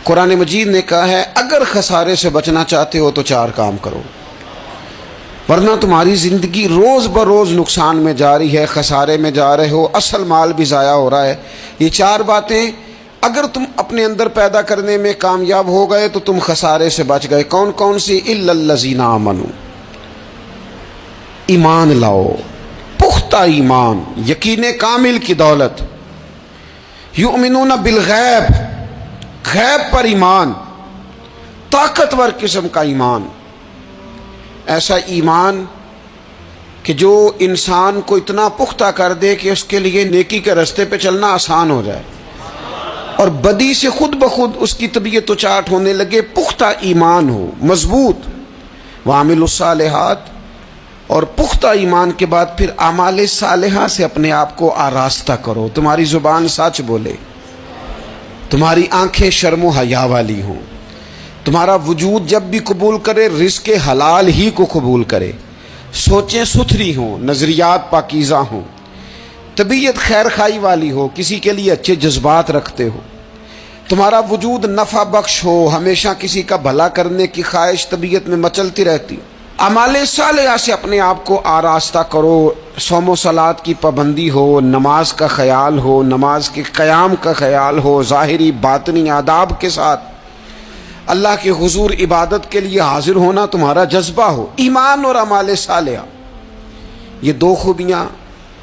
قرآن مجید نے کہا ہے اگر خسارے سے بچنا چاہتے ہو تو 4 کام کرو، ورنہ تمہاری زندگی روز بروز نقصان میں جا رہی ہے، خسارے میں جا رہے ہو، اصل مال بھی ضائع ہو رہا ہے۔ یہ 4 باتیں اگر تم اپنے اندر پیدا کرنے میں کامیاب ہو گئے تو تم خسارے سے بچ گئے۔ کون کون سی؟ الا الذین آمنوا، ایمان لاؤ، پختہ ایمان، یقین کامل کی دولت، یؤمنون بالغیب، غیب پر ایمان، طاقتور قسم کا ایمان، ایسا ایمان کہ جو انسان کو اتنا پختہ کر دے کہ اس کے لیے نیکی کے راستے پہ چلنا آسان ہو جائے اور بدی سے خود بخود اس کی طبیعت و چاٹ ہونے لگے۔ پختہ ایمان ہو، مضبوط، وعاملوا الصالحات، اور پختہ ایمان کے بعد پھر اعمال صالحہ سے اپنے آپ کو آراستہ کرو۔ تمہاری زبان سچ بولے، تمہاری آنکھیں شرم و حیا والی ہوں، تمہارا وجود جب بھی قبول کرے رزق حلال ہی کو قبول کرے، سوچیں ستھری ہوں، نظریات پاکیزہ ہوں، طبیعت خیر خائی والی ہو، کسی کے لیے اچھے جذبات رکھتے ہو، تمہارا وجود نفع بخش ہو، ہمیشہ کسی کا بھلا کرنے کی خواہش طبیعت میں مچلتی رہتی ہو۔ اعمال صالحہ سے اپنے آپ کو آراستہ کرو، صوم و صلات کی پابندی ہو، نماز کا خیال ہو، نماز کے قیام کا خیال ہو، ظاہری باطنی آداب کے ساتھ اللہ کے حضور عبادت کے لیے حاضر ہونا تمہارا جذبہ ہو۔ ایمان اور اعمال صالحہ، یہ 2 خوبیاں،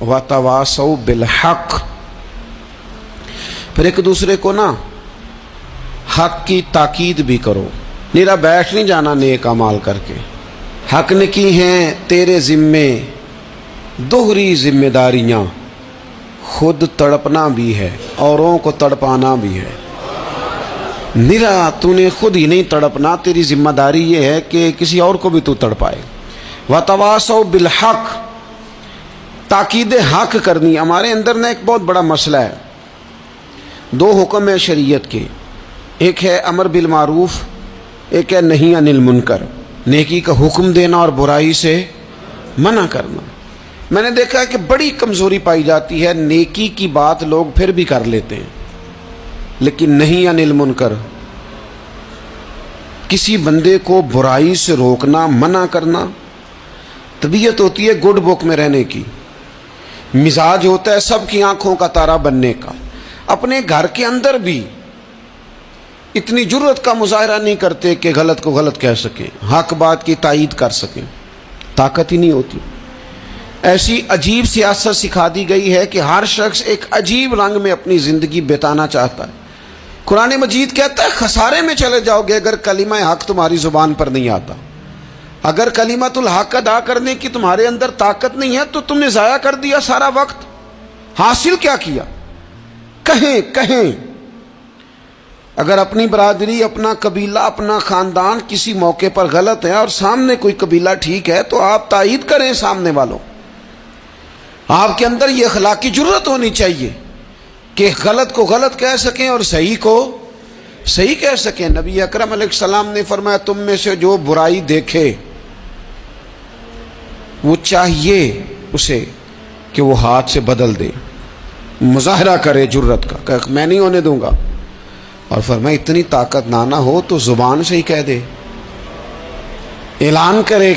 وتواصوا بالحق، پھر ایک دوسرے کو نا حق کی تاکید بھی کرو، نیرا بیٹھ نہیں جانا نیک اعمال کر کے۔ حق نے کی ہیں تیرے ذمے دوہری ذمہ داریاں، خود تڑپنا بھی ہے، اوروں کو تڑپانا بھی ہے۔ نیرا تو نے خود ہی نہیں تڑپنا، تیری ذمہ داری یہ ہے کہ کسی اور کو بھی تو تڑپائے۔ وتواصوا بالحق، تاکید حق کرنی۔ ہمارے اندر نا ایک بہت بڑا مسئلہ ہے، 2 حکم ہے شریعت کے، ایک ہے امر بالمعروف، ایک ہے نہی عن المنکر، نیکی کا حکم دینا اور برائی سے منع کرنا۔ میں نے دیکھا کہ بڑی کمزوری پائی جاتی ہے، نیکی کی بات لوگ پھر بھی کر لیتے ہیں لیکن نہی عن المنکر، کسی بندے کو برائی سے روکنا، منع کرنا، طبیعت ہوتی ہے گڈ بک میں رہنے کی، مزاج ہوتا ہے سب کی آنکھوں کا تارا بننے کا۔ اپنے گھر کے اندر بھی اتنی جرت کا مظاہرہ نہیں کرتے کہ غلط کو غلط کہہ سکیں، حق بات کی تائید کر سکیں، طاقت ہی نہیں ہوتی۔ ایسی عجیب سیاست سکھا دی گئی ہے کہ ہر شخص ایک عجیب رنگ میں اپنی زندگی بتانا چاہتا ہے۔ قرآن مجید کہتا ہے خسارے میں چلے جاؤ گے اگر کلمہ حق تمہاری زبان پر نہیں آتا، اگر کلمۃ الحق ادا کرنے کی تمہارے اندر طاقت نہیں ہے تو تم نے ضائع کر دیا سارا وقت، حاصل کیا کیا؟ کہیں اگر اپنی برادری، اپنا قبیلہ، اپنا خاندان کسی موقع پر غلط ہے اور سامنے کوئی قبیلہ ٹھیک ہے تو آپ تائید کریں سامنے والوں، آپ کے اندر یہ اخلاقی جرت ہونی چاہیے کہ غلط کو غلط کہہ سکیں اور صحیح کو صحیح کہہ سکیں۔ نبی اکرم علیہ السلام نے فرمایا تم میں سے جو برائی دیکھے وہ چاہیے اسے کہ وہ ہاتھ سے بدل دے، مظاہرہ کرے جرت کا کہ میں نہیں ہونے دوں گا، اور فرمایا اتنی طاقت نہ ہو تو زبان سے ہی کہہ دے، اعلان کرے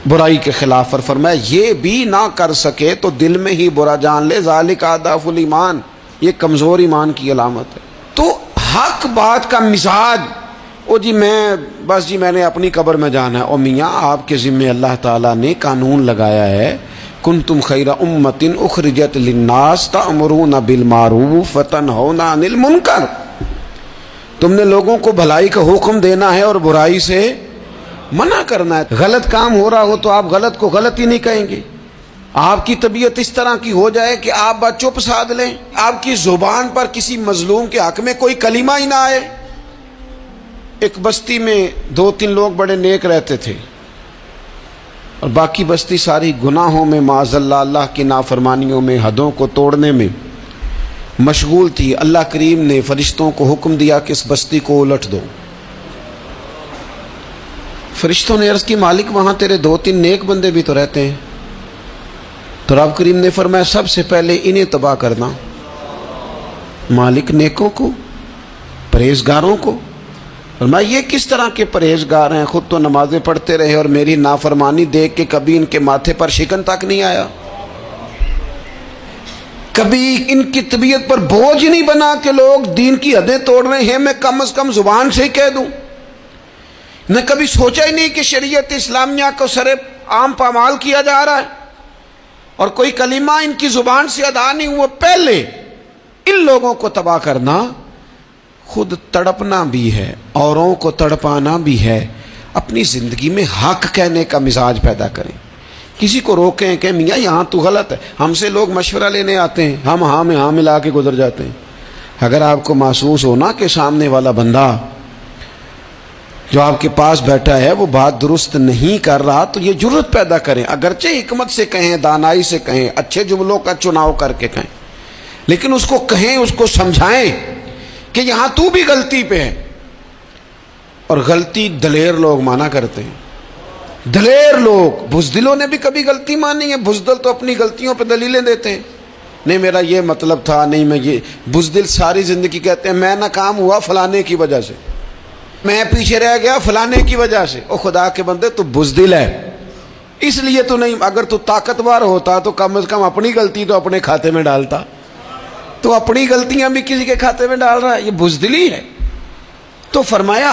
برائی کے خلاف، اور فرمایا یہ بھی نہ کر سکے تو دل میں ہی برا جان لے، ذالک اضعف الایمان، یہ کمزور ایمان کی علامت ہے۔ تو حق بات کا مزاج، او جی میں نے اپنی قبر میں جانا ہے، او میاں آپ کے ذمہ اللہ تعالیٰ نے قانون لگایا ہے، کنتم خیر امۃ اخرجت للناس تأمرون بالمعروف وتنہون عن المنکر، تم نے لوگوں کو بھلائی کا حکم دینا ہے اور برائی سے منع کرنا ہے۔ غلط کام ہو رہا ہو تو آپ غلط کو غلط ہی نہیں کہیں گے، آپ کی طبیعت اس طرح کی ہو جائے کہ آپ بات چپ سادھ لیں، آپ کی زبان پر کسی مظلوم کے حق میں کوئی کلمہ ہی نہ آئے۔ ایک بستی میں 2-3 لوگ بڑے نیک رہتے تھے اور باقی بستی ساری گناہوں میں، معاذ اللہ، اللہ کی نافرمانیوں میں، حدوں کو توڑنے میں مشغول تھی۔ اللہ کریم نے فرشتوں کو حکم دیا کہ اس بستی کو الٹ دو۔ فرشتوں نے عرض کی مالک وہاں تیرے 2-3 نیک بندے بھی تو رہتے ہیں، تو رب کریم نے فرمایا سب سے پہلے انہیں تباہ کرنا۔ مالک نیکوں کو، پرہیزگاروں کو، اور میں یہ کس طرح کے پرہیزگار ہیں، خود تو نمازیں پڑھتے رہے اور میری نافرمانی دیکھ کے کبھی ان کے ماتھے پر شکن تک نہیں آیا، کبھی ان کی طبیعت پر بوجھ نہیں بنا کہ لوگ دین کی حدیں توڑ رہے ہیں میں کم از کم زبان سے ہی کہہ دوں، نہ کبھی سوچا ہی نہیں کہ شریعت اسلامیہ کو سر عام پامال کیا جا رہا ہے اور کوئی کلمہ ان کی زبان سے ادا نہیں ہوا۔ پہلے ان لوگوں کو تباہ کرنا خود تڑپنا بھی ہے، اوروں کو تڑپانا بھی ہے۔ اپنی زندگی میں حق کہنے کا مزاج پیدا کریں، کسی کو روکیں کہ میاں یہاں تو غلط ہے۔ ہم سے لوگ مشورہ لینے آتے ہیں، ہم ہاں میں ہاں ملا کے گزر جاتے ہیں۔ اگر آپ کو محسوس ہونا کہ سامنے والا بندہ جو آپ کے پاس بیٹھا ہے وہ بات درست نہیں کر رہا تو یہ جرت پیدا کریں، اگرچہ حکمت سے کہیں، دانائی سے کہیں، اچھے جملوں کا چناؤ کر کے کہیں، لیکن اس کو کہیں، اس کو سمجھائیں کہ یہاں تو بھی غلطی پہ ہے۔ اور غلطی دلیر لوگ مانا کرتے ہیں، دلیر لوگ، بزدلوں نے بھی کبھی غلطی مانی ہے؟ بزدل تو اپنی غلطیوں پہ دلیلیں دیتے ہیں، نہیں میرا یہ مطلب تھا، نہیں میں یہ۔ بزدل ساری زندگی کہتے ہیں میں ناکام ہوا فلانے کی وجہ سے، میں پیچھے رہ گیا فلانے کی وجہ سے۔ او خدا کے بندے تو بزدل ہے، اس لیے تو نہیں، اگر تو طاقتور ہوتا تو کم از کم اپنی غلطی تو اپنے کھاتے میں ڈالتا، تو اپنی غلطیاں بھی کسی کے کھاتے میں ڈال رہا ہے، یہ بزدلی ہے۔ تو فرمایا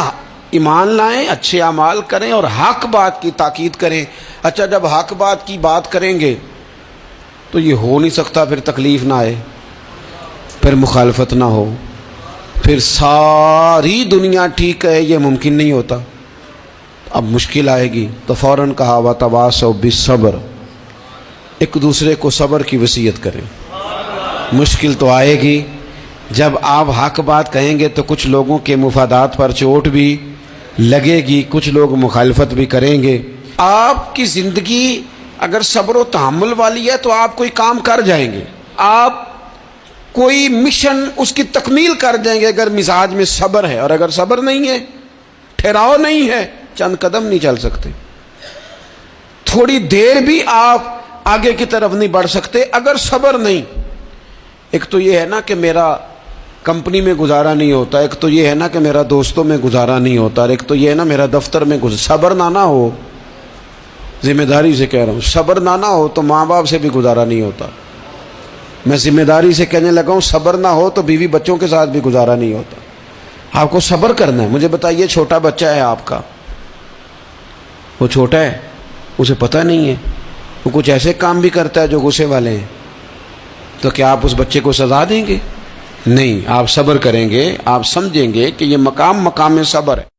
ایمان لائیں، اچھے اعمال کریں اور حق بات کی تاکید کریں۔ اچھا جب حق بات کی بات کریں گے تو یہ ہو نہیں سکتا پھر تکلیف نہ آئے، پھر مخالفت نہ ہو، پھر ساری دنیا ٹھیک ہے، یہ ممکن نہیں ہوتا۔ اب مشکل آئے گی تو فوراً کہا وَتَوَاصَوْا بِالصَّبْرِ، ایک دوسرے کو صبر کی وصیت کریں۔ مشکل تو آئے گی، جب آپ حق بات کہیں گے تو کچھ لوگوں کے مفادات پر چوٹ بھی لگے گی، کچھ لوگ مخالفت بھی کریں گے۔ آپ کی زندگی اگر صبر و تحمل والی ہے تو آپ کوئی کام کر جائیں گے، آپ کوئی مشن اس کی تکمیل کر دیں گے اگر مزاج میں صبر ہے، اور اگر صبر نہیں ہے، ٹھہراؤ نہیں ہے، چند قدم نہیں چل سکتے، تھوڑی دیر بھی آپ آگے کی طرف نہیں بڑھ سکتے اگر صبر نہیں۔ ایک تو یہ ہے نا کہ میرا کمپنی میں گزارا نہیں ہوتا، ایک تو یہ ہے نا کہ میرا دوستوں میں گزارا نہیں ہوتا، اور ایک تو یہ ہے نا میرا دفتر میں صبر نہ ہو، ذمہ داری سے کہہ رہا ہوں، صبر نہ ہو تو ماں باپ سے بھی گزارا نہیں ہوتا۔ میں ذمہ داری سے کہنے لگا ہوں صبر نہ ہو تو بیوی بچوں کے ساتھ بھی گزارا نہیں ہوتا۔ آپ کو صبر کرنا ہے۔ مجھے بتائیے چھوٹا بچہ ہے آپ کا، وہ چھوٹا ہے، اسے پتہ نہیں ہے، وہ کچھ ایسے کام بھی کرتا ہے جو غصے والے ہیں، تو کیا آپ اس بچے کو سزا دیں گے؟ نہیں، آپ صبر کریں گے، آپ سمجھیں گے کہ یہ مقام صبر ہے۔